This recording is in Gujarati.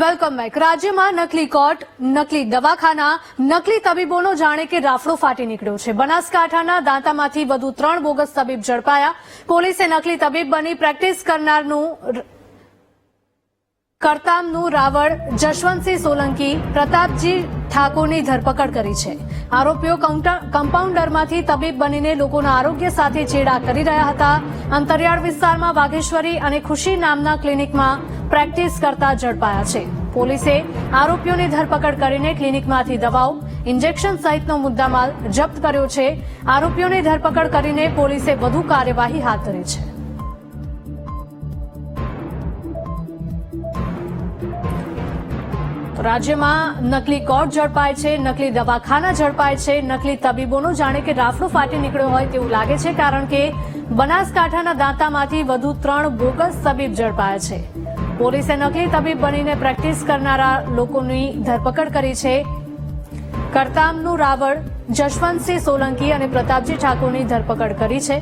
Welcome back. રાજ્યમાં નકલી કોર્ટ, નકલી દવાખાના, નકલી તબીબોનો જાણે કે રાફડો ફાટી નીકળ્યો છે। બનાસકાંઠાના દાંતામાંથી વધુ 3 બોગસ તબીબ ઝડપાયા। પોલીસે નકલી તબીબ બની પ્રેક્ટિસ કરનારનું કરતામનું રાવળ જશવંતસિંહ સોલંકી, પ્રતાપજી ઠાકોરની ધરપકડ કરી છે। આરોપીઓ કમ્પાઉન્ડરમાંથી તબીબ બનીને લોકોના આરોગ્ય સાથે ચેડા કરી રહ્યા હતા। અંતરિયાળ વિસ્તારમાં વાઘેશ્વરી અને ખુશી નામના ક્લિનિકમાં પ્રેક્ટિસ કરતા ઝડપાયા છે। પોલીસે આરોપીઓની ધરપકડ કરીને ક્લિનિકમાંથી દવાઓ, ઇન્જેક્શન સહિતનો મુદ્દામાલ જપ્ત કર્યો છે। આરોપીઓની ધરપકડ કરીને પોલીસે વધુ કાર્યવાહી હાથ ધરી છે। રાજ્યમાં નકલી કોર્ટ ઝડપાય છે, નકલી દવાખાના ઝડપાય છે, નકલી તબીબોનો જાણે કે રાફડો ફાટી નીકળ્યો હોય તેવું લાગે છે, કારણ કે બનાસકાંઠાના દાંતામાંથી વધુ 3 બોગસ તબીબ ઝડપાયા છે। પોલીસે નકલી તબીબ બનીને પ્રેક્ટિસ કરનારા લોકોની ધરપકડ કરી છે। કરતામનું રાવળ જશવંતસિંહ સોલંકી અને પ્રતાપજી ઠાકોરની ધરપકડ કરી છે।